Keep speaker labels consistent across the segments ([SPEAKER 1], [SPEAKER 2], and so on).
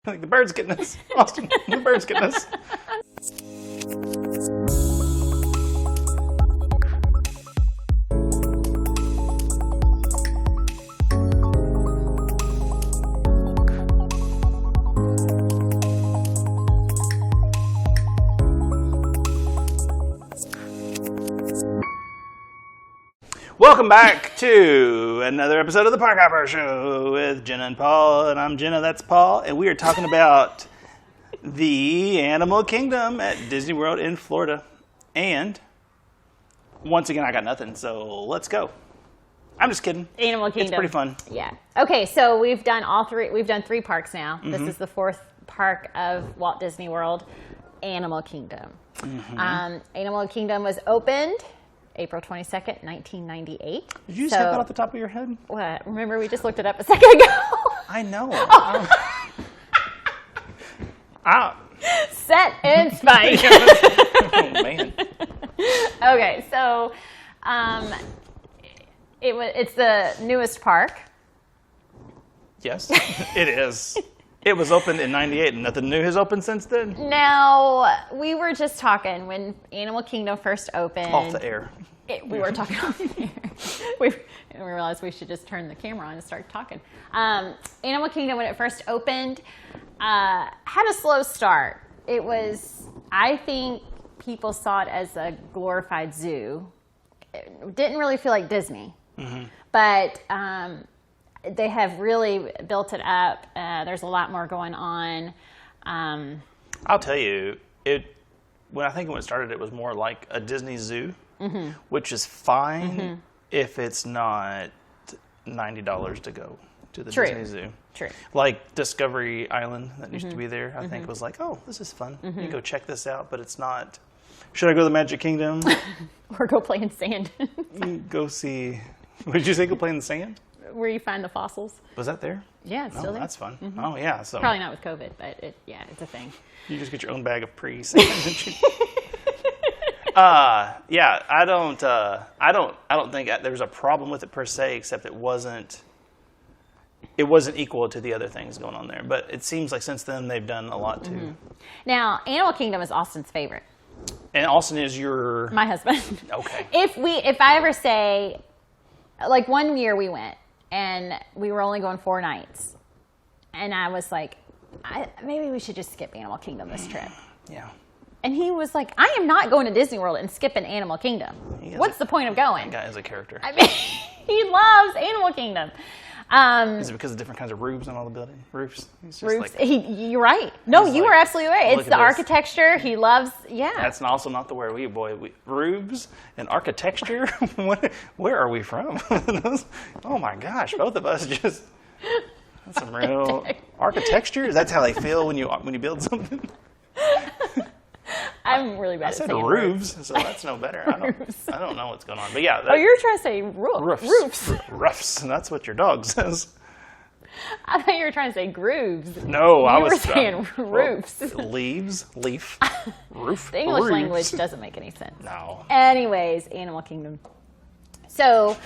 [SPEAKER 1] Like, the bird's getting us. Austin, the bird's getting us. Welcome back to another episode of the ParkHopper Show with Jenna and Paul. And I'm Jenna, that's Paul. And we are talking about the Animal Kingdom at Disney World in Florida. And once again, I got nothing, so let's go. I'm just kidding.
[SPEAKER 2] Animal Kingdom.
[SPEAKER 1] It's pretty fun.
[SPEAKER 2] Yeah. Okay, so we've done all three. We've done 3 parks now.
[SPEAKER 1] Mm-hmm.
[SPEAKER 2] This is the 4th park of Walt Disney World, Animal Kingdom.
[SPEAKER 1] Mm-hmm.
[SPEAKER 2] Animal Kingdom was opened April 22nd, 1998.
[SPEAKER 1] Did you just have that off the top of your head?
[SPEAKER 2] What? Remember, we just looked it up a second ago.
[SPEAKER 1] I know.
[SPEAKER 2] Set and spike.
[SPEAKER 1] Oh, man.
[SPEAKER 2] Okay, so it's the newest park.
[SPEAKER 1] Yes, it is. It was opened in 98 and nothing new has opened since then?
[SPEAKER 2] Now, we were just talking when Animal Kingdom first opened.
[SPEAKER 1] Off the air.
[SPEAKER 2] We were talking off the air. We realized we should just turn the camera on and start talking. Animal Kingdom, when it first opened, had a slow start. It was, I think people saw it as a glorified zoo. It didn't really feel like Disney. Mm-hmm. But they have really built it up. There's a lot more going on.
[SPEAKER 1] I'll tell you, when it started, it was more like a Disney zoo, mm-hmm. which is fine mm-hmm. if it's not $90 to go to the
[SPEAKER 2] True.
[SPEAKER 1] Disney zoo.
[SPEAKER 2] True.
[SPEAKER 1] Like Discovery Island that used
[SPEAKER 2] mm-hmm.
[SPEAKER 1] to be there, I
[SPEAKER 2] mm-hmm.
[SPEAKER 1] think was like, oh, this is fun.
[SPEAKER 2] Mm-hmm.
[SPEAKER 1] You can go check this out, but it's not. Should I go to the Magic Kingdom?
[SPEAKER 2] Or go play in sand.
[SPEAKER 1] Go see. What did you say? Go play in the sand?
[SPEAKER 2] Where you find the fossils.
[SPEAKER 1] Was that there?
[SPEAKER 2] Yeah, it's still there.
[SPEAKER 1] That's fun.
[SPEAKER 2] Mm-hmm.
[SPEAKER 1] Oh yeah, so
[SPEAKER 2] probably not with COVID, but it's a thing.
[SPEAKER 1] You just get your own bag of pre-sand. Yeah, I don't think there's a problem with it per se, except it wasn't equal to the other things going on there. But it seems like since then they've done a lot too. Mm-hmm.
[SPEAKER 2] Now, Animal Kingdom is Austin's favorite.
[SPEAKER 1] And Austin is your
[SPEAKER 2] my husband.
[SPEAKER 1] Okay.
[SPEAKER 2] If I ever say, like one year we went and we were only going 4 nights, and I was like, maybe we should just skip Animal Kingdom this trip.
[SPEAKER 1] Yeah.
[SPEAKER 2] And he was like, I am not going to Disney World and skipping Animal Kingdom. What's the point of going?
[SPEAKER 1] That guy is a character.
[SPEAKER 2] I mean, he loves Animal Kingdom.
[SPEAKER 1] Is it because of different kinds of roofs on all the building roofs?
[SPEAKER 2] Roofs. You're right. No, you are absolutely right. It's the architecture. He loves. Yeah.
[SPEAKER 1] That's also not the word roofs and architecture. Where are we from? Oh my gosh, both of us just. That's some real architecture. Is that how they feel when you build something?
[SPEAKER 2] I'm really bad at saying
[SPEAKER 1] roofs,
[SPEAKER 2] words.
[SPEAKER 1] So that's no better. I don't know what's going on, but yeah.
[SPEAKER 2] You're trying to say roofs.
[SPEAKER 1] Roofs. That's what your dog says.
[SPEAKER 2] I thought you were trying to say grooves.
[SPEAKER 1] No, I was
[SPEAKER 2] saying roofs.
[SPEAKER 1] Leaf, roof.
[SPEAKER 2] The English
[SPEAKER 1] roofs.
[SPEAKER 2] language doesn't make any sense.
[SPEAKER 1] No.
[SPEAKER 2] Anyways, Animal Kingdom. So,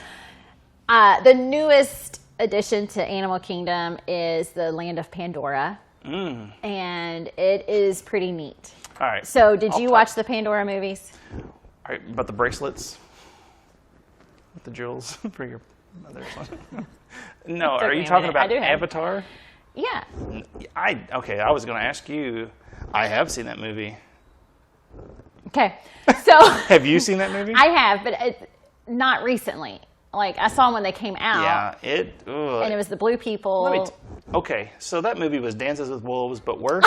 [SPEAKER 2] the newest addition to Animal Kingdom is the Land of Pandora. And it is pretty neat.
[SPEAKER 1] All right.
[SPEAKER 2] So, did you watch the Pandora movies?
[SPEAKER 1] All right, but the bracelets with the jewels for your mother. No, are you talking about Avatar?
[SPEAKER 2] Yeah.
[SPEAKER 1] I was going to ask you. I have seen that movie.
[SPEAKER 2] Okay. So
[SPEAKER 1] have you seen that movie?
[SPEAKER 2] I have, but not recently. Like I saw them when they came out.
[SPEAKER 1] Yeah,
[SPEAKER 2] and it was the blue people.
[SPEAKER 1] Okay, so that movie was Dances with Wolves, but worse.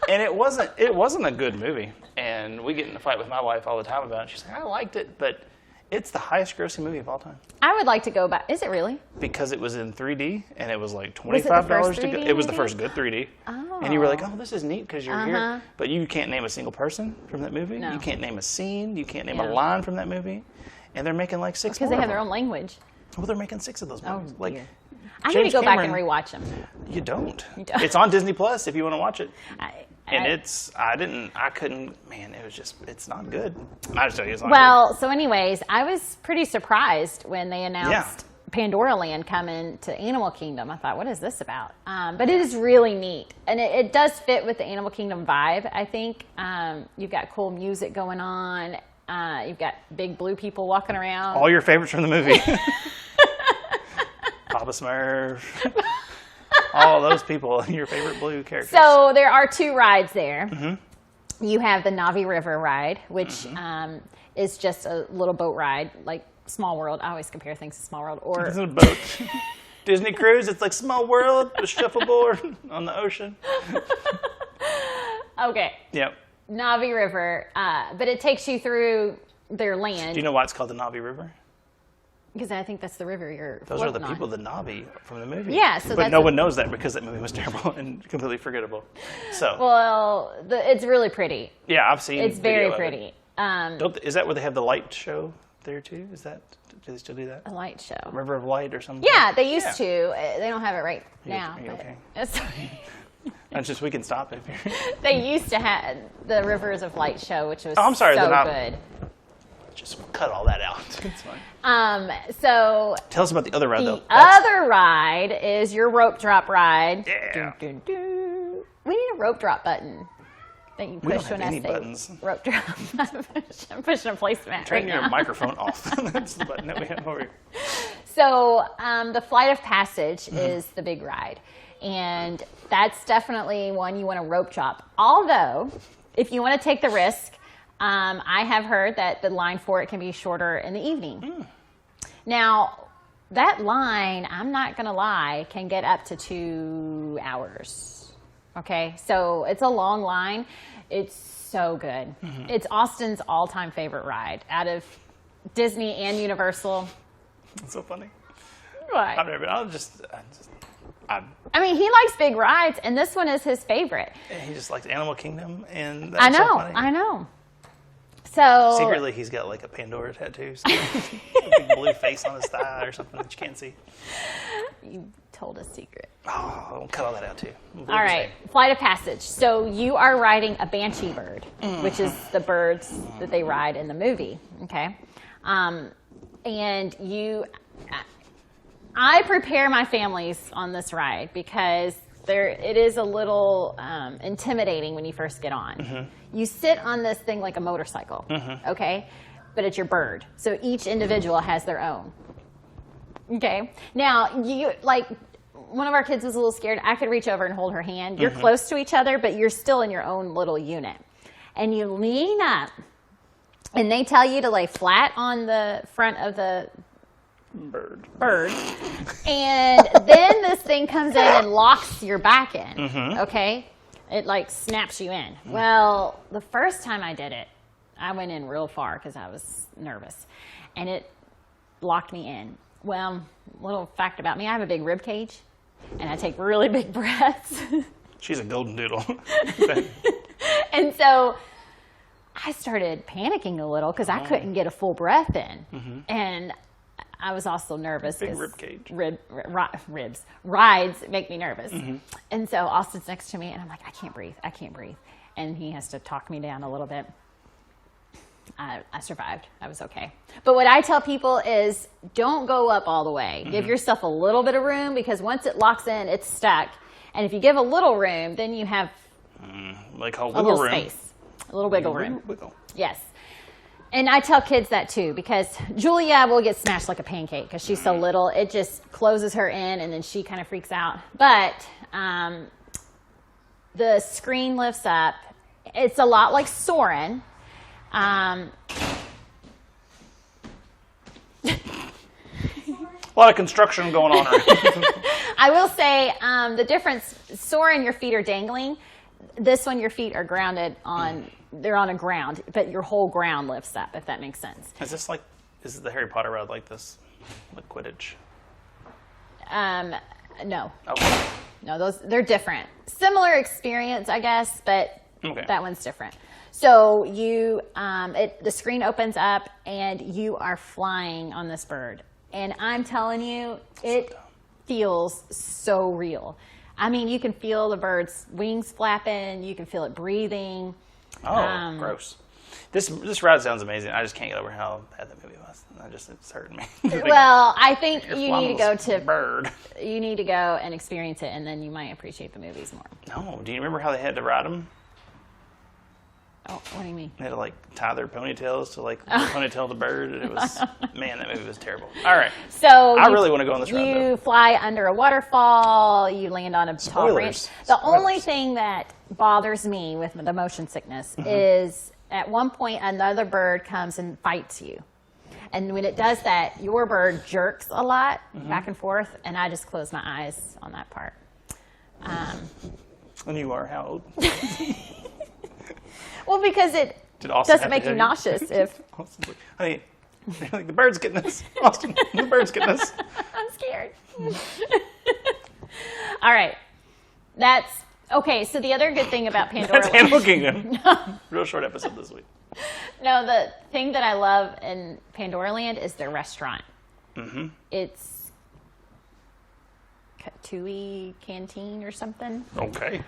[SPEAKER 1] And it wasn't a good movie. And we get in a fight with my wife all the time about it. She's like, I liked it, but it's the highest grossing movie of all time.
[SPEAKER 2] I would like to go back. Is it really?
[SPEAKER 1] Because it was in 3D, and it was like $25 to go. It was the first good 3D.
[SPEAKER 2] Oh.
[SPEAKER 1] And you were like, oh, this is neat because you're here. But you can't name a single person from that movie. No. You can't name a scene. You can't name a line from that movie. And they're making like 6 more.
[SPEAKER 2] Because they have their own language.
[SPEAKER 1] Well, they're making 6 of those movies.
[SPEAKER 2] Oh, dear. I need to go back and rewatch them.
[SPEAKER 1] You don't. It's on Disney Plus if you want to watch it. I couldn't, man, it's not good. I just tell you it's not good.
[SPEAKER 2] Well, so anyways, I was pretty surprised when they announced Pandora Land coming to Animal Kingdom. I thought, what is this about? But it is really neat. And it does fit with the Animal Kingdom vibe, I think. You've got cool music going on. You've got big blue people walking around.
[SPEAKER 1] All your favorites from the movie. Papa Smurf. All those people, your favorite blue characters.
[SPEAKER 2] So there are 2 rides there. Mm-hmm. You have the Navi River ride, which is just a little boat ride, like Small World. I always compare things to Small World. Or
[SPEAKER 1] it's a boat. Disney Cruise, it's like Small World, a shuffleboard on the ocean.
[SPEAKER 2] Okay.
[SPEAKER 1] Yep.
[SPEAKER 2] Navi River, but it takes you through their land.
[SPEAKER 1] Do you know why it's called the Navi River?
[SPEAKER 2] Because I think that's the river you're
[SPEAKER 1] Those are the
[SPEAKER 2] floating
[SPEAKER 1] people,
[SPEAKER 2] on.
[SPEAKER 1] the Navi from the movie.
[SPEAKER 2] Yeah, so
[SPEAKER 1] but
[SPEAKER 2] that's
[SPEAKER 1] no one knows that because that movie was terrible and completely forgettable. So.
[SPEAKER 2] Well, it's really pretty.
[SPEAKER 1] Yeah, I've seen.
[SPEAKER 2] It's very pretty.
[SPEAKER 1] Is that where they have the light show there too? Is that? Do they still do that?
[SPEAKER 2] A light show.
[SPEAKER 1] River of Light or something?
[SPEAKER 2] Yeah, they used to. They don't have it right now.
[SPEAKER 1] Okay.
[SPEAKER 2] It's
[SPEAKER 1] That's just, we can stop it.
[SPEAKER 2] They used to have the Rivers of Light show, which was
[SPEAKER 1] I'm sorry,
[SPEAKER 2] so
[SPEAKER 1] not,
[SPEAKER 2] good.
[SPEAKER 1] Just cut all that out. It's fine.
[SPEAKER 2] So
[SPEAKER 1] tell us about the other ride, though.
[SPEAKER 2] The other ride is your rope drop ride.
[SPEAKER 1] Yeah.
[SPEAKER 2] Dun, dun, dun. We need a rope drop button that you push when I say
[SPEAKER 1] buttons.
[SPEAKER 2] Rope drop. I'm pushing a placemat
[SPEAKER 1] Turn
[SPEAKER 2] right
[SPEAKER 1] your
[SPEAKER 2] now.
[SPEAKER 1] microphone off. That's the button that we have over here.
[SPEAKER 2] So the Flight of Passage is the big ride. And that's definitely one you want to rope drop. Although, if you want to take the risk, I have heard that the line for it can be shorter in the evening. Now, that line, I'm not going to lie, can get up to 2 hours. Okay? So it's a long line. It's so good. It's Austin's all-time favorite ride out of Disney and Universal.
[SPEAKER 1] That's so funny.
[SPEAKER 2] What?
[SPEAKER 1] I've never been.
[SPEAKER 2] I mean, he likes big rides, and this one is his favorite.
[SPEAKER 1] He just likes Animal Kingdom, and that's so funny.
[SPEAKER 2] I know. So
[SPEAKER 1] secretly, he's got like a Pandora tattoo, so a big blue face on his thigh or something that you can't see.
[SPEAKER 2] You told a secret.
[SPEAKER 1] Oh, I'll cut all that out too.
[SPEAKER 2] All right, Flight of Passage. So you are riding a banshee bird, which is the birds that they ride in the movie. Okay, and I prepare my families on this ride because it is a little intimidating when you first get on. You sit on this thing like a motorcycle, okay? But it's your bird. So each individual has their own. Okay? Now, one of our kids was a little scared. I could reach over and hold her hand. You're close to each other, but you're still in your own little unit. And you lean up, and they tell you to lay flat on the front of the bird. And then this thing comes in and locks your back in, okay? It like snaps you in. Well, the first time I did it, I went in real far because I was nervous, and it locked me in. Well, little fact about me, I have a big rib cage, and I take really big breaths.
[SPEAKER 1] She's a golden doodle.
[SPEAKER 2] And so I started panicking a little because I couldn't get a full breath in. And I was also nervous.
[SPEAKER 1] Big rib cage.
[SPEAKER 2] Ribs. Rides make me nervous. And so Austin's next to me, and I'm like, I can't breathe. And he has to talk me down a little bit. I survived. I was okay. But what I tell people is don't go up all the way. Give yourself a little bit of room because once it locks in, it's stuck. And if you give a little room, then you have
[SPEAKER 1] like a
[SPEAKER 2] little
[SPEAKER 1] room.
[SPEAKER 2] Space. A little wiggle room.
[SPEAKER 1] Wiggle.
[SPEAKER 2] Yes. And I tell kids that too because Julia will get smashed like a pancake because she's so little. It just closes her in and then she kind of freaks out. But the screen lifts up. It's a lot like Soarin'.
[SPEAKER 1] A lot of construction going on.
[SPEAKER 2] I will say the difference, Soarin', your feet are dangling. This one, your feet are grounded on, they're on a ground, but your whole ground lifts up, if that makes sense.
[SPEAKER 1] Is the Harry Potter ride like this? Like Quidditch?
[SPEAKER 2] No.
[SPEAKER 1] Okay.
[SPEAKER 2] No, they're different. Similar experience, I guess, but that one's different. So the screen opens up and you are flying on this bird. And I'm telling you, it feels so real. I mean, you can feel the bird's wings flapping. You can feel it breathing.
[SPEAKER 1] Oh, gross. This ride sounds amazing. I just can't get over how bad that movie was. It's hurting me.
[SPEAKER 2] Well, I think you need to go to
[SPEAKER 1] bird.
[SPEAKER 2] You need to go and experience it, and then you might appreciate the movies more.
[SPEAKER 1] No, do you remember how they had to ride them?
[SPEAKER 2] Oh, what do you mean?
[SPEAKER 1] They had to like tie their ponytails to like ponytail the bird. And it was man, that movie was terrible. All right,
[SPEAKER 2] so
[SPEAKER 1] I really want to go on this ride.
[SPEAKER 2] You fly under a waterfall. You land on a tall branch. The only thing that bothers me with the motion sickness is at one point another bird comes and fights you. And when it does that, your bird jerks a lot back and forth, and I just close my eyes on that part.
[SPEAKER 1] And you are how old?
[SPEAKER 2] Well, because it doesn't make you nauseous. If
[SPEAKER 1] honey, like, the bird's getting us. Austin, the bird's getting us.
[SPEAKER 2] I'm scared. All right. That's okay. So the other good thing about Pandora
[SPEAKER 1] That's Animal Kingdom. Real short episode this week.
[SPEAKER 2] No, the thing that I love in Pandora Land is their restaurant. It's Tui Canteen or something.
[SPEAKER 1] Okay.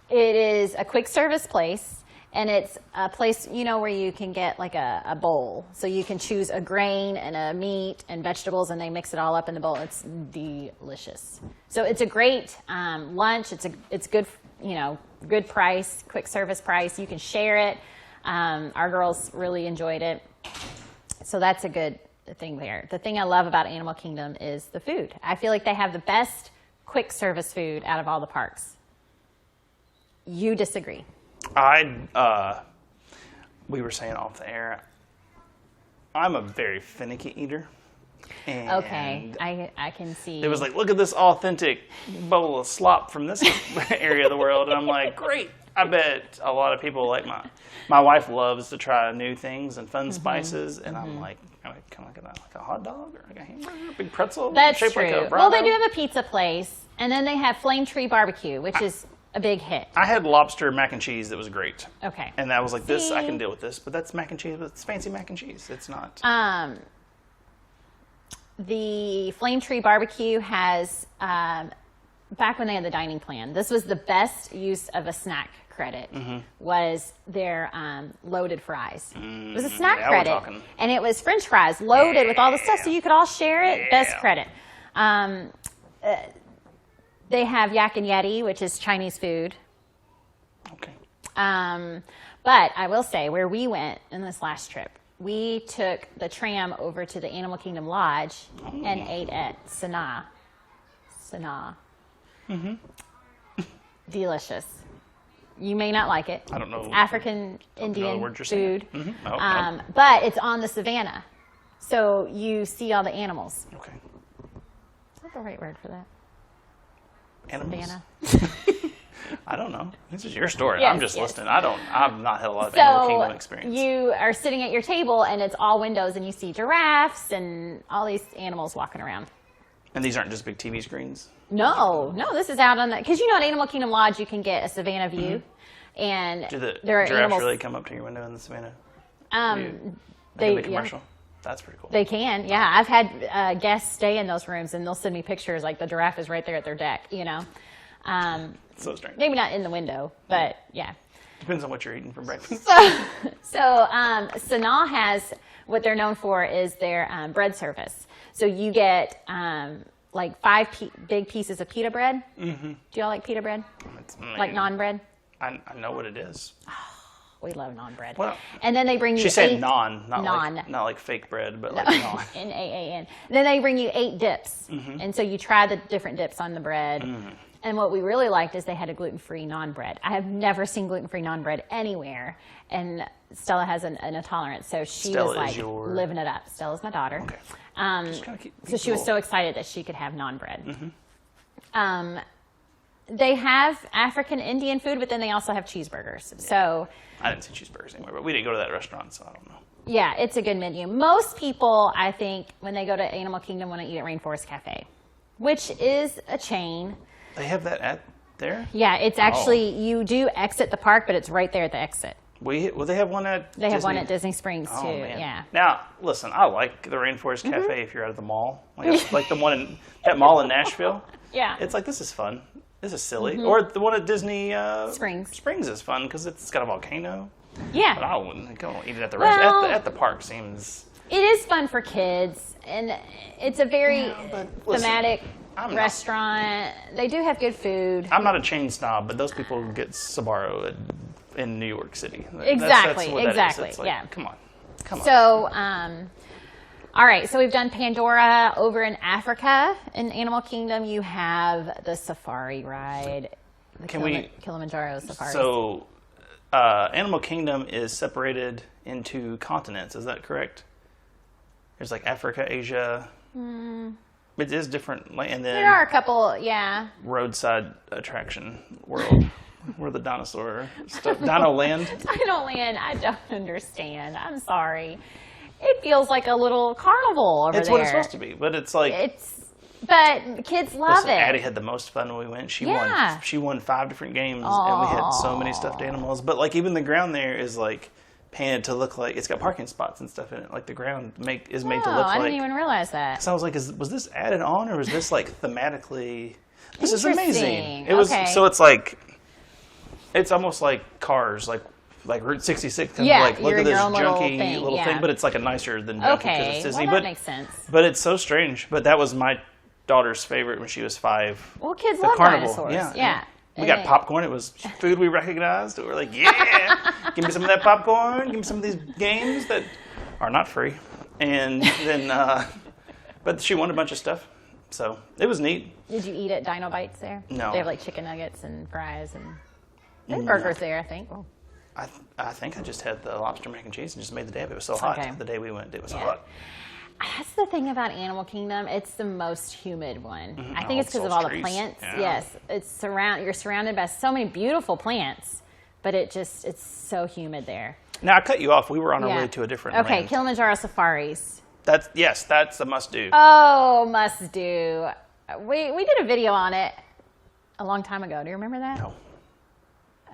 [SPEAKER 2] It is a quick service place, and it's a place, where you can get like a bowl. So you can choose a grain and a meat and vegetables, and they mix it all up in the bowl. It's delicious. So it's a great lunch. It's good, good price, quick service price. You can share it. Our girls really enjoyed it. So that's a good thing there. The thing I love about Animal Kingdom is the food. I feel like they have the best quick service food out of all the parks. You disagree?
[SPEAKER 1] We were saying off the air, I'm a very finicky eater. And
[SPEAKER 2] okay, I can see.
[SPEAKER 1] It was like, look at this authentic bowl of slop from this area of the world. And I'm like, great. I bet a lot of people like my wife loves to try new things and fun spices. And I'm like, kind of like a hot dog or like a hamburger, a big pretzel.
[SPEAKER 2] That's
[SPEAKER 1] shaped
[SPEAKER 2] true.
[SPEAKER 1] Like a
[SPEAKER 2] well, they do have a pizza place. And then they have Flame Tree Barbecue, which is a big hit.
[SPEAKER 1] I had lobster mac and cheese that was great.
[SPEAKER 2] Okay.
[SPEAKER 1] And that was like, this, I can deal with this. But that's mac and cheese. It's fancy mac and cheese. It's not.
[SPEAKER 2] The Flame Tree Barbecue has, back when they had the dining plan, this was the best use of a snack credit, was their loaded fries. It was a snack credit. And it was French fries loaded with all the stuff, so you could all share it. Best credit. They have Yak and Yeti, which is Chinese food.
[SPEAKER 1] Okay.
[SPEAKER 2] But I will say, where we went in this last trip, we took the tram over to the Animal Kingdom Lodge and ate at Sanaa. Delicious. You may not like it.
[SPEAKER 1] I don't know.
[SPEAKER 2] It's African Indian food.
[SPEAKER 1] No.
[SPEAKER 2] But it's on the savannah. So you see all the animals.
[SPEAKER 1] Okay.
[SPEAKER 2] Is that the right word for that?
[SPEAKER 1] Animals.
[SPEAKER 2] Savannah.
[SPEAKER 1] I don't know. This is your story.
[SPEAKER 2] Yes,
[SPEAKER 1] I'm just listening. I've not had a lot of Animal Kingdom experience.
[SPEAKER 2] You are sitting at your table and it's all windows and you see giraffes and all these animals walking around.
[SPEAKER 1] And these aren't just big TV screens?
[SPEAKER 2] No, this is out on the, because at Animal Kingdom Lodge you can get a savannah view, and
[SPEAKER 1] Do the
[SPEAKER 2] there are
[SPEAKER 1] giraffes
[SPEAKER 2] animals.
[SPEAKER 1] really come up to your window in the savannah?
[SPEAKER 2] They
[SPEAKER 1] the commercial. That's pretty cool.
[SPEAKER 2] They can, yeah. I've had guests stay in those rooms and they'll send me pictures like the giraffe is right there at their deck.
[SPEAKER 1] So strange.
[SPEAKER 2] Maybe not in the window, but yeah.
[SPEAKER 1] Depends on what you're eating for breakfast.
[SPEAKER 2] So Sanaa has, what they're known for is their bread service. So you get like 5 big pieces of pita bread. Do y'all like pita bread? Like naan bread?
[SPEAKER 1] I know what it is.
[SPEAKER 2] We love naan bread.
[SPEAKER 1] Well,
[SPEAKER 2] and then they bring you
[SPEAKER 1] she said naan, not
[SPEAKER 2] naan.
[SPEAKER 1] Not like fake bread, but like naan.
[SPEAKER 2] N-A-A-N. Then they bring you 8 dips. And so you try the different dips on the bread. And what we really liked is they had a gluten-free naan bread. I have never seen gluten-free naan bread anywhere. And Stella has an intolerance, so she was like living it up. Stella's my daughter.
[SPEAKER 1] Okay.
[SPEAKER 2] So she was so excited that she could have naan bread. They have African Indian food, but then they also have cheeseburgers. Yeah. So
[SPEAKER 1] I didn't see cheeseburgers anywhere, but we didn't go to that restaurant, so I don't know.
[SPEAKER 2] Yeah, it's a good menu. Most people, I think, when they go to Animal Kingdom, want to eat at Rainforest Cafe, which is a chain.
[SPEAKER 1] They have that at there?
[SPEAKER 2] Yeah, it's actually, you do exit the park, but it's right there at the exit.
[SPEAKER 1] They have one at
[SPEAKER 2] They have one at Disney Springs, too.
[SPEAKER 1] Man.
[SPEAKER 2] Yeah.
[SPEAKER 1] Now, listen, I like the Rainforest Cafe if you're at the mall. Like the one in that mall in Nashville.
[SPEAKER 2] Yeah.
[SPEAKER 1] It's like, this is fun. This is silly. Or the one at Disney
[SPEAKER 2] Springs.
[SPEAKER 1] Springs is fun because it's got a volcano.
[SPEAKER 2] Yeah.
[SPEAKER 1] But I wouldn't go eat it at the
[SPEAKER 2] Well,
[SPEAKER 1] restaurant. At the park seems...
[SPEAKER 2] It is fun for kids, and it's a very thematic restaurant. They do have good food.
[SPEAKER 1] I'm not a chain snob, but those people get Sbarro in New York City.
[SPEAKER 2] Exactly,
[SPEAKER 1] that's what that is.
[SPEAKER 2] exactly,
[SPEAKER 1] It's like,
[SPEAKER 2] yeah.
[SPEAKER 1] Come on.
[SPEAKER 2] So, all right, so we've done Pandora. Over in Africa, in Animal Kingdom, you have the safari ride. Kilimanjaro safari.
[SPEAKER 1] So, Animal Kingdom is separated into continents, is that correct? There's like Africa, Asia. It is different. And then
[SPEAKER 2] there are a couple, yeah.
[SPEAKER 1] Roadside attraction world. Where the dinosaur stuff. Dino Land?
[SPEAKER 2] Dino Land, I don't understand. I'm sorry. It feels like a little carnival over there.
[SPEAKER 1] It's what it's supposed to be, but it's like...
[SPEAKER 2] But kids love it.
[SPEAKER 1] Addie had the most fun when we went. She won 5 different games, and we had so many stuffed animals. But like even the ground there is like painted to look like it's got parking spots and stuff in it. Like the ground is made to look like.
[SPEAKER 2] I didn't even realize that.
[SPEAKER 1] So I was like, was this added on, or was this like thematically? This is amazing. It was so it's like it's almost like Cars, like Route 66. Like look at this junky little thing, but it's like a nicer than junky because it's Disney.
[SPEAKER 2] Well, that makes sense.
[SPEAKER 1] But it's so strange. But that was my daughter's favorite when she was 5.
[SPEAKER 2] Well, kids love dinosaurs.
[SPEAKER 1] Yeah. We got popcorn. It was food we recognized. We were like, yeah, give me some of that popcorn. Give me some of these games that are not free. And then, but she won a bunch of stuff. So it was neat.
[SPEAKER 2] Did you eat at Dino Bites there?
[SPEAKER 1] No.
[SPEAKER 2] They have like chicken nuggets and fries and burgers there, I think. Oh.
[SPEAKER 1] I think I just had the lobster mac and cheese and just made the day. It was so hot. The day we went, it was hot.
[SPEAKER 2] That's the thing about Animal Kingdom. It's the most humid one. I think it's because of all the plants. Yeah. Yes, you're surrounded by so many beautiful plants, but it's so humid there.
[SPEAKER 1] Now I cut you off. We were on our way to a different land.
[SPEAKER 2] Kilimanjaro safaris.
[SPEAKER 1] That's a must do.
[SPEAKER 2] Oh, must do. We did a video on it a long time ago. Do you remember that?
[SPEAKER 1] No.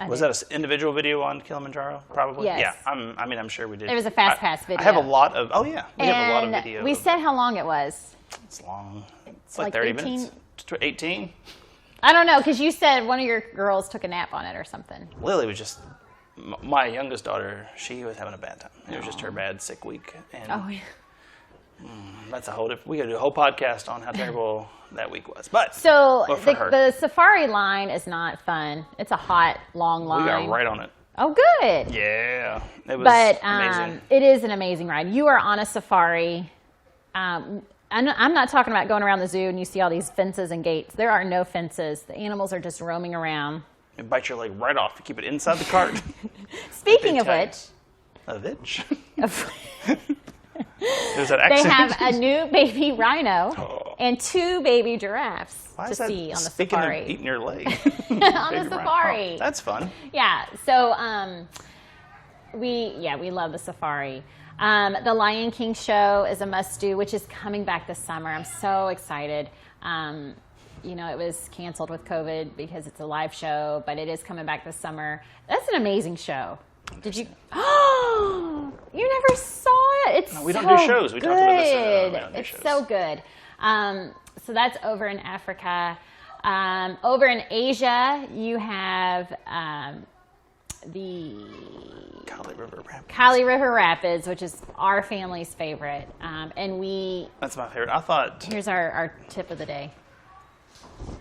[SPEAKER 1] Was that an individual video on Kilimanjaro? Probably.
[SPEAKER 2] Yes.
[SPEAKER 1] Yeah. I'm sure we did.
[SPEAKER 2] It was a fast pass video.
[SPEAKER 1] I have a lot of. Oh yeah. We have a lot of video.
[SPEAKER 2] We said how long it was.
[SPEAKER 1] It's long. It's like 30 minutes. 18.
[SPEAKER 2] I don't know, because you said one of your girls took a nap on it or something.
[SPEAKER 1] Lily was just my youngest daughter. She was having a bad time. It was just her bad sick week. And that's a whole different. We could do a whole podcast on how terrible that week was. But
[SPEAKER 2] the safari line is not fun. It's a hot, long line.
[SPEAKER 1] We got right on it.
[SPEAKER 2] Oh, good.
[SPEAKER 1] Yeah, it was amazing.
[SPEAKER 2] It is an amazing ride. You are on a safari. I'm not talking about going around the zoo and you see all these fences and gates. There are no fences. The animals are just roaming around.
[SPEAKER 1] It bites your leg right off. You keep it inside the cart.
[SPEAKER 2] Speaking of which.
[SPEAKER 1] Of which?
[SPEAKER 2] They have a new baby rhino and 2 baby giraffes to see on the safari.
[SPEAKER 1] Speaking of eating your leg.
[SPEAKER 2] On the safari.
[SPEAKER 1] Oh, that's fun.
[SPEAKER 2] Yeah. So we love the safari. The Lion King show is a must-do, which is coming back this summer. I'm so excited. It was canceled with COVID because it's a live show, but it is coming back this summer. That's an amazing show. Did you? Oh, you never saw it. We don't do shows. We talked about this. It's so good. So that's over in Africa. Over in Asia, you have the Kali River Rapids, which is our family's favorite. That's
[SPEAKER 1] my favorite.
[SPEAKER 2] Here's our tip of the day.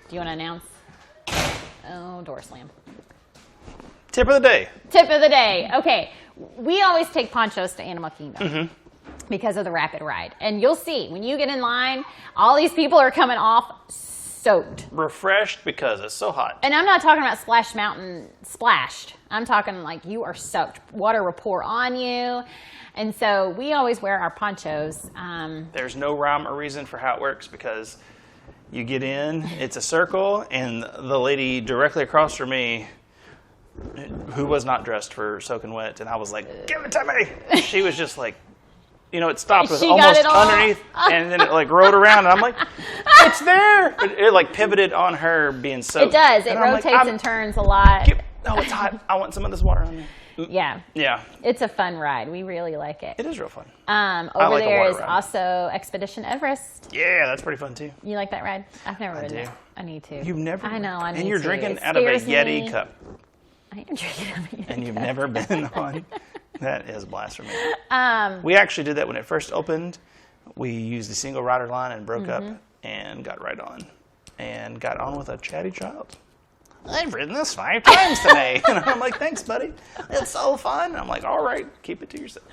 [SPEAKER 2] Do you want to announce? Oh, door slam.
[SPEAKER 1] Tip of the day.
[SPEAKER 2] Tip of the day. Okay. We always take ponchos to Animal Kingdom because of the rapid ride. And you'll see, when you get in line, all these people are coming off soaked.
[SPEAKER 1] Refreshed because it's so hot.
[SPEAKER 2] And I'm not talking about Splash Mountain splashed. I'm talking like you are soaked. Water will pour on you. And so we always wear our ponchos.
[SPEAKER 1] There's no rhyme or reason for how it works because you get in, it's a circle, and the lady directly across from me who was not dressed for soaking wet, and I was like, give it to me. She was just like, it stopped with almost underneath, and then it like rode around, and I'm like, it's there. It like pivoted on her being soaked.
[SPEAKER 2] It does. It rotates and turns a lot.
[SPEAKER 1] It's hot. I want some of this water on me.
[SPEAKER 2] Yeah.
[SPEAKER 1] Yeah.
[SPEAKER 2] It's a fun ride. We really like it.
[SPEAKER 1] It is real fun.
[SPEAKER 2] Over there is also Expedition Everest.
[SPEAKER 1] Yeah, that's pretty fun too.
[SPEAKER 2] You like that ride? I've never ridden it. I need to.
[SPEAKER 1] You've never?
[SPEAKER 2] I know. I need to.
[SPEAKER 1] And you're drinking out of a Yeti cup.
[SPEAKER 2] I am drinking out of a Yeti
[SPEAKER 1] and you've
[SPEAKER 2] cup.
[SPEAKER 1] never been on. That is blasphemy. We actually did that when it first opened. We used the single rider line and broke up and got right on. And got on with a chatty child. I've ridden this 5 times today. And I'm like, thanks, buddy. It's so fun. I'm like, all right, keep it to yourself.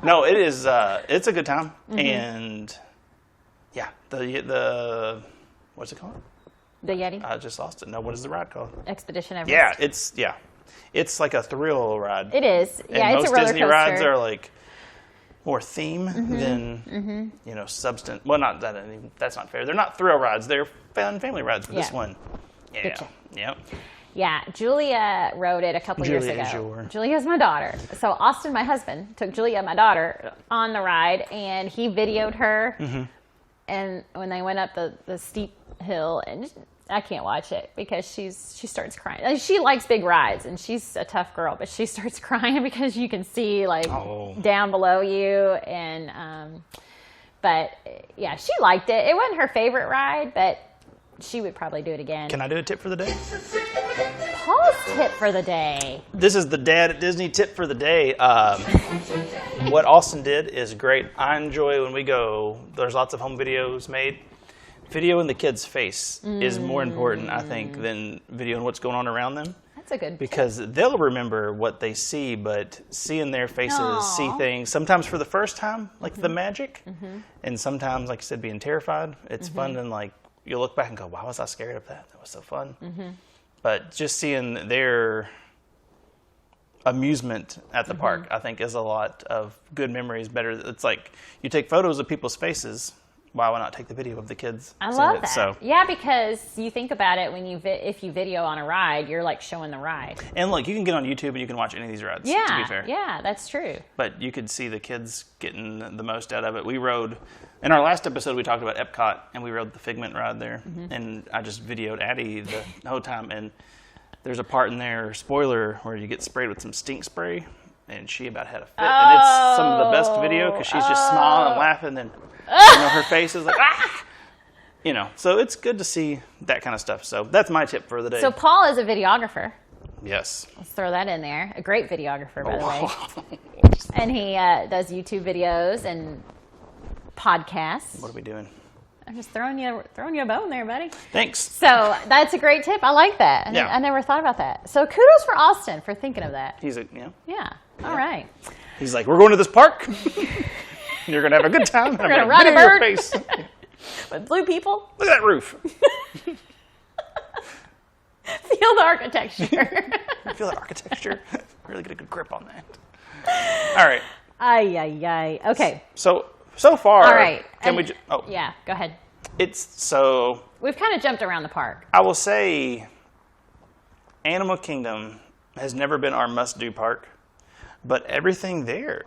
[SPEAKER 1] No, it is, it's a good time. And yeah, the, what's it called?
[SPEAKER 2] The Yeti?
[SPEAKER 1] I just lost it. No, what is the ride called?
[SPEAKER 2] Expedition Everest.
[SPEAKER 1] Yeah, it's like a thrill ride.
[SPEAKER 2] It is. Yeah,
[SPEAKER 1] and
[SPEAKER 2] it's
[SPEAKER 1] most
[SPEAKER 2] a roller
[SPEAKER 1] Disney
[SPEAKER 2] coaster.
[SPEAKER 1] rides are like more theme than substance. Well, not that. That's not fair. They're not thrill rides. They're fun family rides. But this one,
[SPEAKER 2] Yeah, Julia rode it a couple years ago. Julia's my daughter. So Austin, my husband, took Julia, my daughter, on the ride, and he videoed her. And when they went up the steep hill, and I can't watch it because she starts crying. Like, she likes big rides, and she's a tough girl, but she starts crying because you can see down below you. And but yeah, she liked it. It wasn't her favorite ride, but she would probably do it again.
[SPEAKER 1] Can I do a tip for the day?
[SPEAKER 2] Paul's tip for the day.
[SPEAKER 1] This is the Dad at Disney tip for the day. What Austin did is great. I enjoy when we go. There's lots of home videos made. Video in the kid's face is more important, I think, than videoing what's going on around them.
[SPEAKER 2] That's a good
[SPEAKER 1] because they'll remember what they see, but seeing their faces, see things, sometimes for the first time, like the magic, and sometimes, like you said, being terrified. It's fun, and like you'll look back and go, why was I scared of that? That was so fun. But just seeing their amusement at the park, I think, is a lot of good memories. Better, it's like you take photos of people's faces. Why not take the video of the kids?
[SPEAKER 2] I love that. So. Yeah, because you think about it when if you video on a ride, you're like showing the ride.
[SPEAKER 1] And look, you can get on YouTube and you can watch any of these rides.
[SPEAKER 2] Yeah,
[SPEAKER 1] to be fair.
[SPEAKER 2] Yeah, that's true.
[SPEAKER 1] But you could see the kids getting the most out of it. We rode in our last episode. We talked about Epcot and we rode the Figment ride there, and I just videoed Addie the whole time. And there's a part in there, spoiler, where you get sprayed with some stink spray, and she about had a fit. And it's some of the best video because she's just smiling and laughing and. Her face is like, ah! So it's good to see that kind of stuff. So that's my tip for the day.
[SPEAKER 2] So Paul is a videographer.
[SPEAKER 1] Yes.
[SPEAKER 2] Let's throw that in there. A great videographer, by the way. And he does YouTube videos and podcasts.
[SPEAKER 1] What are we doing?
[SPEAKER 2] I'm just throwing you a bone there, buddy.
[SPEAKER 1] Thanks.
[SPEAKER 2] So that's a great tip. I like that. I never thought about that. So kudos for Austin for thinking of that.
[SPEAKER 1] Yeah.
[SPEAKER 2] All right.
[SPEAKER 1] He's like, we're going to this park. You're going to have a good time.
[SPEAKER 2] We're going to ride a bird.
[SPEAKER 1] Your face.
[SPEAKER 2] With blue people.
[SPEAKER 1] Look at that roof.
[SPEAKER 2] Feel the architecture.
[SPEAKER 1] Feel the architecture. Really get a good grip on that. All right.
[SPEAKER 2] Ay. Okay.
[SPEAKER 1] So far.
[SPEAKER 2] All right.
[SPEAKER 1] Can we?
[SPEAKER 2] Yeah. Go ahead.
[SPEAKER 1] We've
[SPEAKER 2] kind of jumped around the park.
[SPEAKER 1] I will say, Animal Kingdom has never been our must-do park, but everything there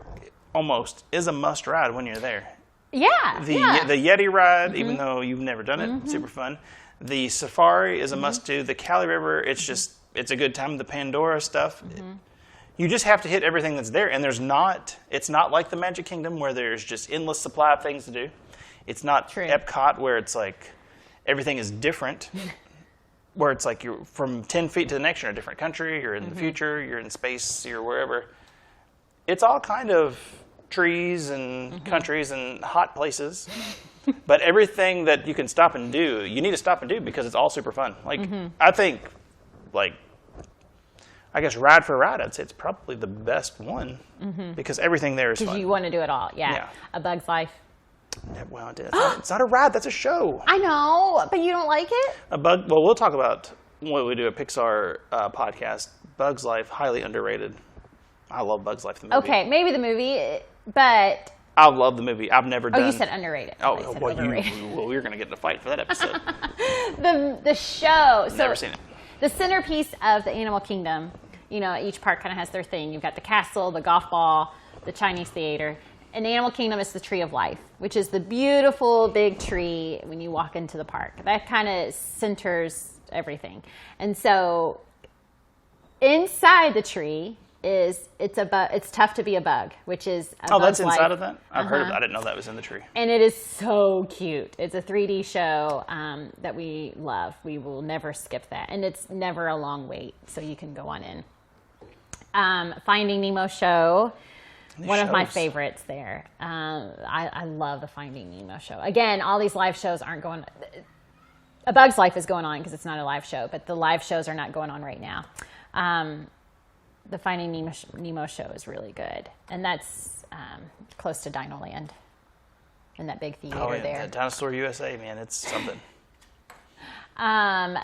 [SPEAKER 1] almost is a must ride when you're there.
[SPEAKER 2] Yeah.
[SPEAKER 1] The Yeti ride, even though you've never done it, super fun. The safari is a must do. The Cali River, it's a good time. The Pandora stuff. You just have to hit everything that's there, and it's not like the Magic Kingdom where there's just endless supply of things to do. It's not Epcot where it's like everything is different. Where it's like you're from 10 feet to the next, you're in a different country, you're in the future, you're in space, you're wherever. It's all kind of trees and countries and hot places, but everything that you can stop and do, you need to stop and do because it's all super fun. Like I think, I guess ride for ride, I'd say it's probably the best one because everything there is fun.
[SPEAKER 2] Because you want to do it all, yeah. A Bug's Life.
[SPEAKER 1] Well, it's not a ride. That's a show.
[SPEAKER 2] I know, but you don't like it.
[SPEAKER 1] Well, we'll talk about what we do at Pixar podcast. Bug's Life, highly underrated. I love Bug's Life, the movie.
[SPEAKER 2] Okay, maybe the movie, but...
[SPEAKER 1] I love the movie. I've never done...
[SPEAKER 2] Oh, you said underrated.
[SPEAKER 1] We're going to get in a fight for that episode.
[SPEAKER 2] The show...
[SPEAKER 1] Never seen it.
[SPEAKER 2] The centerpiece of the Animal Kingdom, each park kind of has their thing. You've got the castle, the golf ball, the Chinese theater. And the Animal Kingdom is the Tree of Life, which is the beautiful big tree when you walk into the park. That kind of centers everything. And so inside the tree it's tough to be a bug, which is a
[SPEAKER 1] Oh, that's
[SPEAKER 2] bug's
[SPEAKER 1] inside
[SPEAKER 2] life.
[SPEAKER 1] of that? I've heard of that. I didn't know that was in the tree.
[SPEAKER 2] And it is so cute. It's a 3D show that we love. We will never skip that. And it's never a long wait, so you can go on in. Finding Nemo show, one of my favorites there. I love the Finding Nemo show. Again, all these live shows aren't going... A Bug's Life is going on because it's not a live show, but the live shows are not going on right now. The Finding Nemo show is really good. And that's close to Dino Land in that big theater there.
[SPEAKER 1] That Dinosaur USA, man, it's something.
[SPEAKER 2] And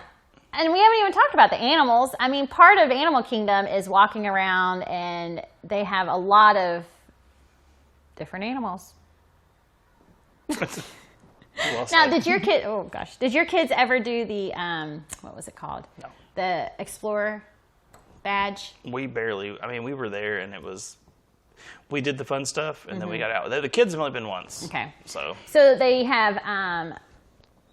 [SPEAKER 2] we haven't even talked about the animals. I mean, part of Animal Kingdom is walking around, and they have a lot of different animals.
[SPEAKER 1] Well
[SPEAKER 2] Now,
[SPEAKER 1] said.
[SPEAKER 2] did your kids ever do the, what was it called?
[SPEAKER 1] No.
[SPEAKER 2] The Explorer badge?
[SPEAKER 1] We barely, we were there, and we did the fun stuff, and then we got out. The kids have only been once.
[SPEAKER 2] Okay.
[SPEAKER 1] So
[SPEAKER 2] they have,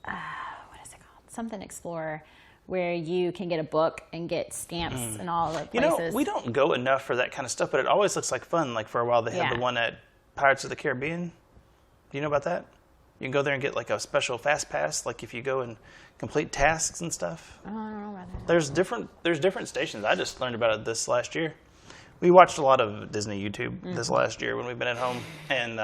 [SPEAKER 2] what is it called? Something Explorer, where you can get a book and get stamps and all the places.
[SPEAKER 1] we don't go enough for that kind of stuff, but it always looks like fun. Like for a while, they had the one at Pirates of the Caribbean. Do you know about that? You can go there and get like a special fast pass, like if you go and complete tasks and stuff.
[SPEAKER 2] Oh, I don't know about that.
[SPEAKER 1] There's different stations. I just learned about it this last year. We watched a lot of Disney YouTube this last year when we've been at home, and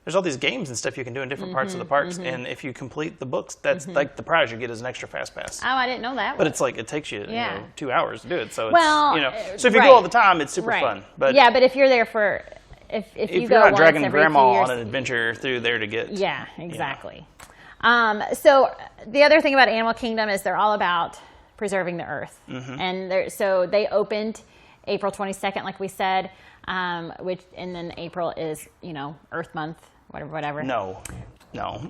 [SPEAKER 1] there's all these games and stuff you can do in different parts of the parks. And if you complete the books, that's like the prize you get is an extra fast pass.
[SPEAKER 2] Oh, I didn't know that.
[SPEAKER 1] But it's like it takes you, 2 hours to do it. So it's, so if you
[SPEAKER 2] right.
[SPEAKER 1] go all the time, it's super fun. But
[SPEAKER 2] yeah, but if you're there for if you
[SPEAKER 1] you're
[SPEAKER 2] go
[SPEAKER 1] not
[SPEAKER 2] once
[SPEAKER 1] dragging
[SPEAKER 2] every
[SPEAKER 1] grandma
[SPEAKER 2] few years,
[SPEAKER 1] on an adventure through there to get
[SPEAKER 2] exactly. So the other thing about Animal Kingdom is they're all about preserving the earth, and so they opened April 22nd, like we said, and then April is Earth Month, whatever.
[SPEAKER 1] No.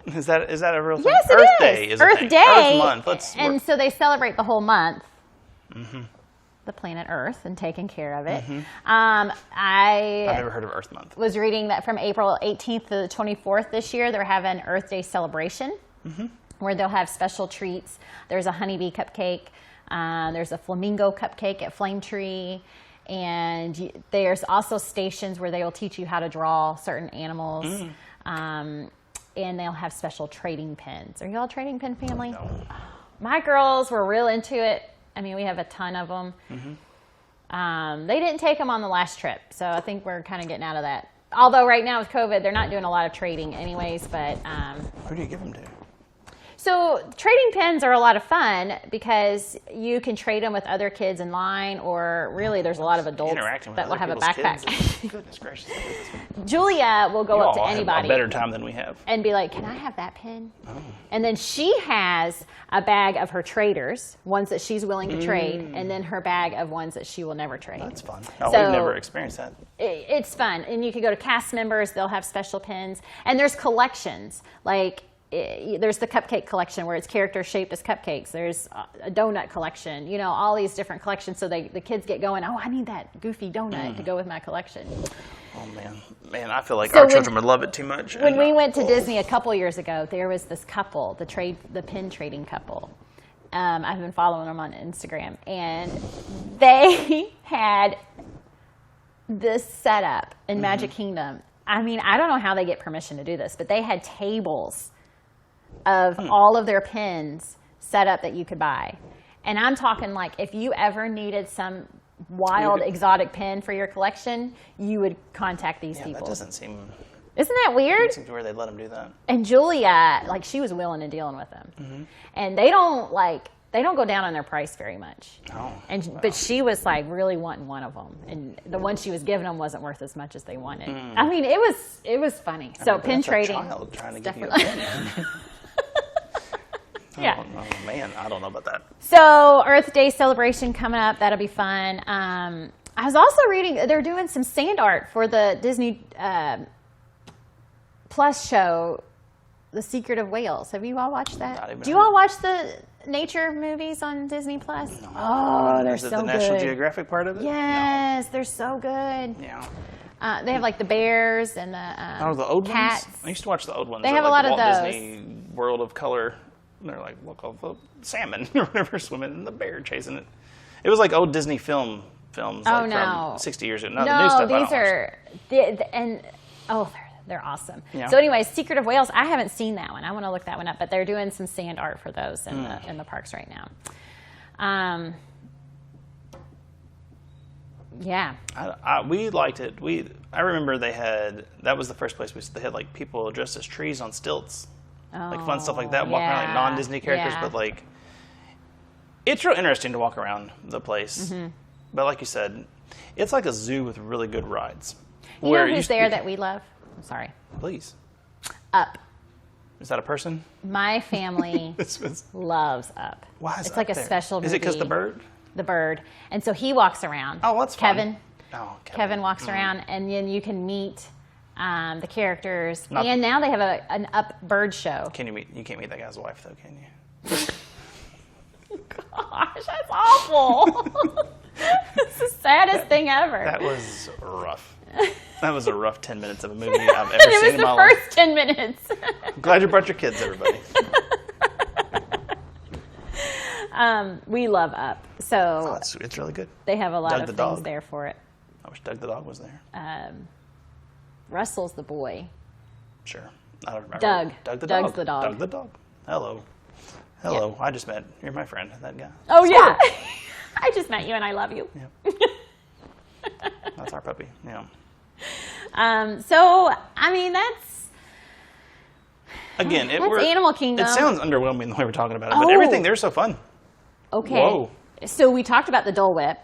[SPEAKER 1] Is that a real thing?
[SPEAKER 2] Yes,
[SPEAKER 1] Earth
[SPEAKER 2] it is.
[SPEAKER 1] Day is a
[SPEAKER 2] Earth
[SPEAKER 1] thing.
[SPEAKER 2] Day.
[SPEAKER 1] Earth Month.
[SPEAKER 2] So they celebrate the whole month. The planet Earth and taking care of it.
[SPEAKER 1] I've never heard of Earth Month.
[SPEAKER 2] Was reading that from April 18th to the 24th this year, they're having Earth Day celebration where they'll have special treats. There's a honeybee cupcake. There's a flamingo cupcake at Flame Tree. And there's also stations where they will teach you how to draw certain animals. And they'll have special trading pins. Are you all a trading pin family?
[SPEAKER 1] No.
[SPEAKER 2] My girls were real into it. We have a ton of them. They didn't take them on the last trip, so I think we're kind of getting out of that. Although right now with COVID, they're not doing a lot of trading anyways, but...
[SPEAKER 1] Who do you give them to?
[SPEAKER 2] So trading pins are a lot of fun because you can trade them with other kids in line, or really there's a lot of adults that will have a backpack.
[SPEAKER 1] Goodness gracious.
[SPEAKER 2] Julia will go up to
[SPEAKER 1] Have
[SPEAKER 2] anybody
[SPEAKER 1] a better time than we have.
[SPEAKER 2] and be like, can I have that pin? And then she has a bag of her traders, ones that she's willing to trade, and then her bag of ones that she will never trade.
[SPEAKER 1] That's fun. No,
[SPEAKER 2] So-
[SPEAKER 1] we've never experienced that.
[SPEAKER 2] It's fun. And you can go to cast members, they'll have special pins. And there's collections. Like, there's the cupcake collection where it's characters shaped as cupcakes. There's a donut collection, all these different collections. So the kids get going, oh, I need that goofy donut to go with my collection.
[SPEAKER 1] Oh, man, I feel like our children would love it too much.
[SPEAKER 2] When we went to Disney a couple years ago, there was this couple, the pin trading couple. I've been following them on Instagram, and they had this setup in Magic Kingdom. I don't know how they get permission to do this, but they had tables of all of their pins set up that you could buy. And I'm talking like if you ever needed some wild exotic pin for your collection, you would contact these people.
[SPEAKER 1] That doesn't seem...
[SPEAKER 2] Isn't that weird?
[SPEAKER 1] It seems weird they'd let them do that.
[SPEAKER 2] And Julia, she was willing and dealing with them. And they don't go down on their price very much.
[SPEAKER 1] Oh,
[SPEAKER 2] But she was really wanting one of them, and the one she was giving them wasn't worth as much as they wanted. It was funny. So pin trading.
[SPEAKER 1] A child trying to give you a pin.
[SPEAKER 2] Yeah.
[SPEAKER 1] Oh, man, I don't know about that.
[SPEAKER 2] So Earth Day celebration coming up. That'll be fun. I was also reading they're doing some sand art for the Disney Plus show, The Secret of Whales. Have you all watched that? Do you all watch the nature movies on Disney Plus?
[SPEAKER 1] No.
[SPEAKER 2] Oh, they're so good.
[SPEAKER 1] Is it the National Geographic part of it?
[SPEAKER 2] Yes, they're so good.
[SPEAKER 1] Yeah.
[SPEAKER 2] They have the bears and the
[SPEAKER 1] the old
[SPEAKER 2] cats.
[SPEAKER 1] ones? I used to watch the old ones.
[SPEAKER 2] They have a lot of
[SPEAKER 1] Walt
[SPEAKER 2] those.
[SPEAKER 1] Disney World of Color. And they're look, all the salmon or whatever swimming and the bear chasing it. It was like old Disney films films
[SPEAKER 2] Oh,
[SPEAKER 1] like
[SPEAKER 2] no.
[SPEAKER 1] from 60 years ago. No, the new stuff I don't
[SPEAKER 2] these
[SPEAKER 1] watch.
[SPEAKER 2] they're awesome.
[SPEAKER 1] Yeah.
[SPEAKER 2] So anyway, Secret of Wales, I haven't seen that one. I want to look that one up, but they're doing some sand art for those in the parks right now. Yeah.
[SPEAKER 1] We liked it. I remember that was the first place they had like people dressed as trees on stilts. Like fun stuff like that, walking around like non-Disney characters, but like it's real interesting to walk around the place. Mm-hmm. But like you said, it's like a zoo with really good rides.
[SPEAKER 2] You know who's there that we love? I'm sorry.
[SPEAKER 1] Please.
[SPEAKER 2] Up.
[SPEAKER 1] Is that a person?
[SPEAKER 2] My family loves Up.
[SPEAKER 1] Why is
[SPEAKER 2] it's
[SPEAKER 1] Up
[SPEAKER 2] like a
[SPEAKER 1] there?
[SPEAKER 2] special movie.
[SPEAKER 1] Is it because the bird?
[SPEAKER 2] The bird. And so he walks around.
[SPEAKER 1] Oh, that's fun.
[SPEAKER 2] Kevin.
[SPEAKER 1] Oh,
[SPEAKER 2] Kevin walks around, and then you can meet the characters.
[SPEAKER 1] Not-
[SPEAKER 2] and now they have an Up bird show.
[SPEAKER 1] You can't meet that guy's wife though, can you?
[SPEAKER 2] Gosh, that's awful. It's the saddest thing ever.
[SPEAKER 1] That was rough. That was a rough 10 minutes of a movie I've ever seen in my life.
[SPEAKER 2] It was the first 10 minutes.
[SPEAKER 1] I'm glad you brought your kids, everybody.
[SPEAKER 2] We love Up. So
[SPEAKER 1] it's really good.
[SPEAKER 2] they have a lot
[SPEAKER 1] Doug
[SPEAKER 2] of
[SPEAKER 1] the
[SPEAKER 2] things
[SPEAKER 1] dog.
[SPEAKER 2] there for it.
[SPEAKER 1] I wish Doug the dog was there.
[SPEAKER 2] Russell's the boy.
[SPEAKER 1] Sure. I don't remember.
[SPEAKER 2] Doug.
[SPEAKER 1] Doug the
[SPEAKER 2] Doug's
[SPEAKER 1] dog.
[SPEAKER 2] the dog.
[SPEAKER 1] Doug the dog. Hello. Hello. I just met. You're my friend, that guy.
[SPEAKER 2] Oh, yeah. I just met you and I love you.
[SPEAKER 1] Yeah. That's our puppy. Yeah.
[SPEAKER 2] So, I mean, that's
[SPEAKER 1] Again,
[SPEAKER 2] Animal Kingdom.
[SPEAKER 1] It sounds underwhelming the way we're talking about it, but everything there's so fun.
[SPEAKER 2] Okay.
[SPEAKER 1] Whoa.
[SPEAKER 2] So we talked about the Dole Whip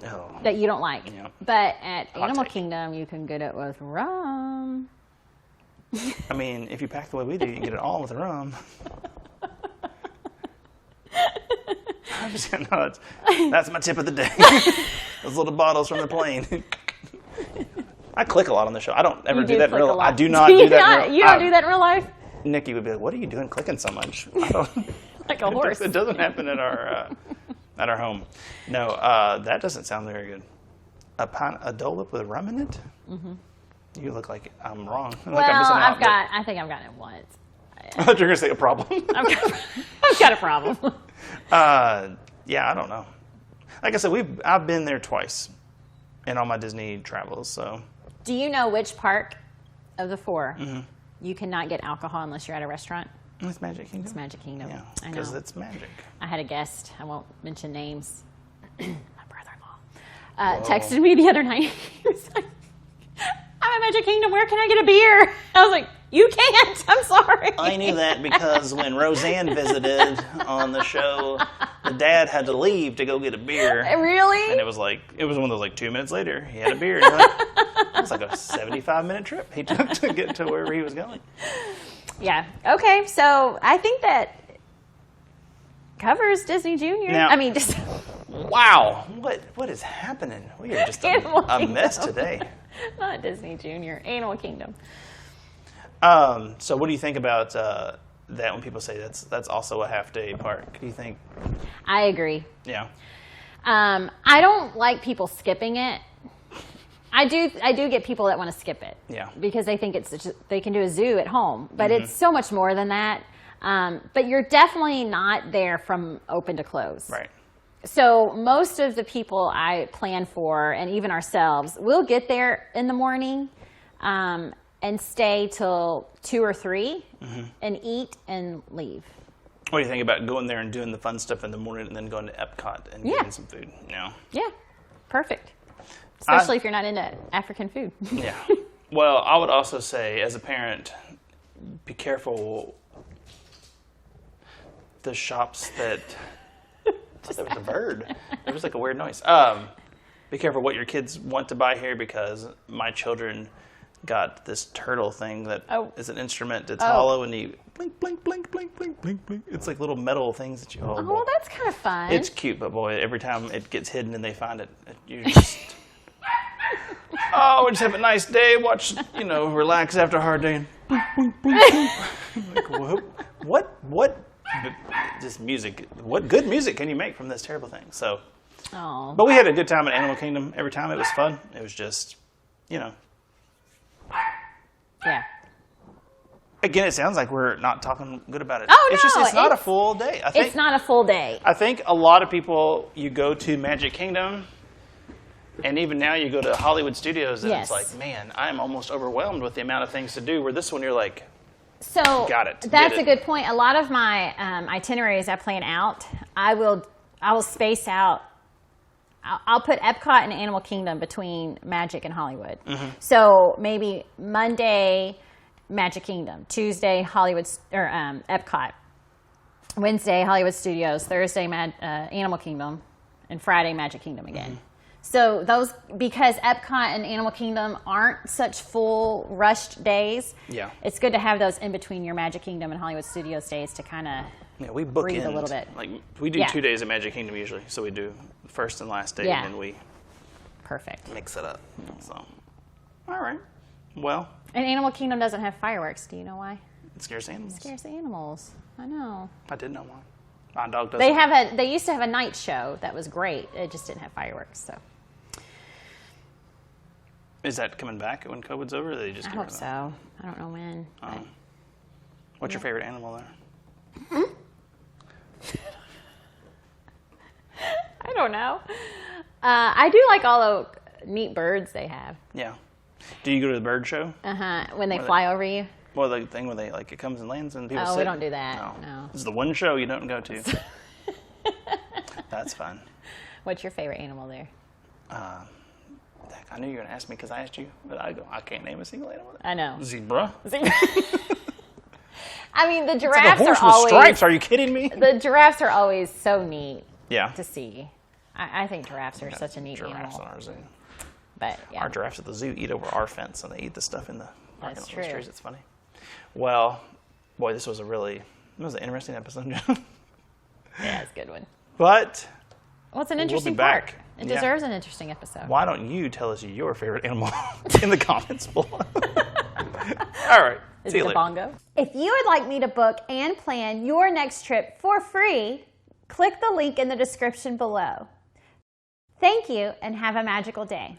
[SPEAKER 1] Oh.
[SPEAKER 2] that you don't like.
[SPEAKER 1] Yeah.
[SPEAKER 2] But at Animal
[SPEAKER 1] take.
[SPEAKER 2] Kingdom, you can get it with rum.
[SPEAKER 1] I mean, if you pack the way we do, you can get it all with rum. I'm just gonna know that's my tip of the day. Those little bottles from the plane. I click a lot on the show. I don't ever do that in real life. I do not do that in real
[SPEAKER 2] You don't do that in real life?
[SPEAKER 1] Nikki would be like, "What are you doing clicking so much?" I don't,
[SPEAKER 2] Like a horse.
[SPEAKER 1] It doesn't happen at our home. No, that doesn't sound very good. A Dole Whip with rum in it? Mm-hmm. You look like I'm wrong.
[SPEAKER 2] Well, I think I've gotten it once.
[SPEAKER 1] I thought you were going to say a problem.
[SPEAKER 2] I've got a problem.
[SPEAKER 1] Yeah, I don't know. Like I said, I've been there twice in all my Disney travels. So,
[SPEAKER 2] do you know which park of the 4 you cannot get alcohol unless you're at a restaurant?
[SPEAKER 1] It's Magic Kingdom.
[SPEAKER 2] It's Magic Kingdom.
[SPEAKER 1] Yeah,
[SPEAKER 2] I know.
[SPEAKER 1] because it's magic.
[SPEAKER 2] I had a guest. I won't mention names. My brother-in-law texted me the other night. He was like, "I'm at Magic Kingdom. Where can I get a beer?" I was like, "You can't. I'm sorry."
[SPEAKER 1] I knew that because when Roseanne visited on the show, the dad had to leave to go get a beer.
[SPEAKER 2] Really?
[SPEAKER 1] And it was one of those 2 minutes later, he had a beer. And it was like a 75-minute trip he took to get to wherever he was going.
[SPEAKER 2] Yeah. Okay. So I think that covers Disney Junior.
[SPEAKER 1] Now-
[SPEAKER 2] I mean, just
[SPEAKER 1] Wow. What is happening? We are just a mess today.
[SPEAKER 2] not Disney Junior. Animal Kingdom.
[SPEAKER 1] So what do you think about that when people say that's also a half-day park? Do you think?
[SPEAKER 2] I agree.
[SPEAKER 1] Yeah.
[SPEAKER 2] I don't like people skipping it. I do get people that want to skip it.
[SPEAKER 1] Yeah.
[SPEAKER 2] Because they think they can do a zoo at home, but it's so much more than that. But you're definitely not there from open to close.
[SPEAKER 1] Right.
[SPEAKER 2] So most of the people I plan for, and even ourselves, we'll get there in the morning and stay till 2 or 3 and eat and leave.
[SPEAKER 1] What do you think about going there and doing the fun stuff in the morning and then going to Epcot and getting some food? No.
[SPEAKER 2] Yeah, perfect. Especially if you're not into African food.
[SPEAKER 1] Yeah. Well, I would also say, as a parent, be careful. The shops that... There was a bird. It was like a weird noise. Be careful what your kids want to buy here, because my children got this turtle thing that is an instrument. It's hollow, and you blink, blink, blink, blink, blink, blink, blink. It's like little metal things that you hold.
[SPEAKER 2] Oh, that's kind of fun.
[SPEAKER 1] It's cute, but boy, every time it gets hidden and they find it, you're just... Oh, we just have a nice day. Watch, relax after a hard day. Like, what? This music. What good music can you make from this terrible thing? So, but we had a good time at Animal Kingdom. Every time it was fun. It was just,
[SPEAKER 2] Yeah.
[SPEAKER 1] Again, it sounds like we're not talking good about it.
[SPEAKER 2] Oh,
[SPEAKER 1] it's
[SPEAKER 2] no,
[SPEAKER 1] just it's not a full day.
[SPEAKER 2] It's not a full day.
[SPEAKER 1] I think a lot of people, you go to Magic Kingdom And even now you go to Hollywood studios and
[SPEAKER 2] Yes.
[SPEAKER 1] it's like, man, I'm almost overwhelmed with the amount of things to do. Where this one, you're like,
[SPEAKER 2] So
[SPEAKER 1] got it.
[SPEAKER 2] That's
[SPEAKER 1] Did
[SPEAKER 2] a
[SPEAKER 1] it.
[SPEAKER 2] good point. A lot of my itineraries I plan out. I will space out. I'll put Epcot and Animal Kingdom between Magic and Hollywood.
[SPEAKER 1] Mm-hmm.
[SPEAKER 2] So maybe Monday, Magic Kingdom. Tuesday, Hollywood or Epcot. Wednesday, Hollywood Studios. Thursday, Animal Kingdom, and Friday, Magic Kingdom again.
[SPEAKER 1] Mm-hmm.
[SPEAKER 2] So those, because Epcot and Animal Kingdom aren't such full rushed days.
[SPEAKER 1] Yeah.
[SPEAKER 2] It's good to have those in between your Magic Kingdom and Hollywood Studios days to kind of
[SPEAKER 1] we book
[SPEAKER 2] breathe
[SPEAKER 1] in
[SPEAKER 2] a little bit.
[SPEAKER 1] Like we do 2 days at Magic Kingdom usually, so we do the first and last day,
[SPEAKER 2] Yeah.
[SPEAKER 1] and then we
[SPEAKER 2] Perfect.
[SPEAKER 1] mix it up. So, all right. Well,
[SPEAKER 2] And Animal Kingdom doesn't have fireworks. Do you know why?
[SPEAKER 1] it scares animals.
[SPEAKER 2] It scares the animals. I know.
[SPEAKER 1] I didn't know why. My dog doesn't.
[SPEAKER 2] They used to have a night show that was great. It just didn't have fireworks. So
[SPEAKER 1] Is that coming back when COVID's over? Or they just
[SPEAKER 2] I
[SPEAKER 1] get rid
[SPEAKER 2] hope
[SPEAKER 1] of
[SPEAKER 2] so. I don't know when.
[SPEAKER 1] that?
[SPEAKER 2] but-
[SPEAKER 1] What's your favorite animal there?
[SPEAKER 2] I don't know. I do like all the neat birds they have.
[SPEAKER 1] Yeah. Do you go to the bird show?
[SPEAKER 2] When they fly over you.
[SPEAKER 1] Well, the thing where it comes and lands and people sit?
[SPEAKER 2] Oh, we don't do that. No.
[SPEAKER 1] This is the one show you don't go to. That's fun.
[SPEAKER 2] What's your favorite animal there?
[SPEAKER 1] I knew you were going to ask me because I asked you, but I can't name a single animal.
[SPEAKER 2] I know.
[SPEAKER 1] Zebra.
[SPEAKER 2] I mean, the
[SPEAKER 1] It's like
[SPEAKER 2] giraffes
[SPEAKER 1] a horse
[SPEAKER 2] are
[SPEAKER 1] with
[SPEAKER 2] always.
[SPEAKER 1] stripes. Are you kidding me?
[SPEAKER 2] The giraffes are always so neat
[SPEAKER 1] Yeah.
[SPEAKER 2] to see. I think giraffes are such a neat
[SPEAKER 1] Giraffes
[SPEAKER 2] animal.
[SPEAKER 1] in our zoo.
[SPEAKER 2] But yeah.
[SPEAKER 1] Our giraffes at the zoo eat over our fence, and they eat the stuff in the parking
[SPEAKER 2] That's
[SPEAKER 1] lot on the
[SPEAKER 2] true.
[SPEAKER 1] streets. It's funny. Well, boy, this was an interesting episode.
[SPEAKER 2] Yeah, it's a good one.
[SPEAKER 1] But
[SPEAKER 2] Well, it's an
[SPEAKER 1] be
[SPEAKER 2] interesting
[SPEAKER 1] back.
[SPEAKER 2] park. It
[SPEAKER 1] Yeah.
[SPEAKER 2] deserves an interesting episode.
[SPEAKER 1] why don't you tell us your favorite animal in the comments below? All right.
[SPEAKER 2] Is
[SPEAKER 1] See
[SPEAKER 2] it
[SPEAKER 1] you
[SPEAKER 2] a
[SPEAKER 1] later.
[SPEAKER 2] bongo? If you would like me to book and plan your next trip for free, click the link in the description below. Thank you and have a magical day.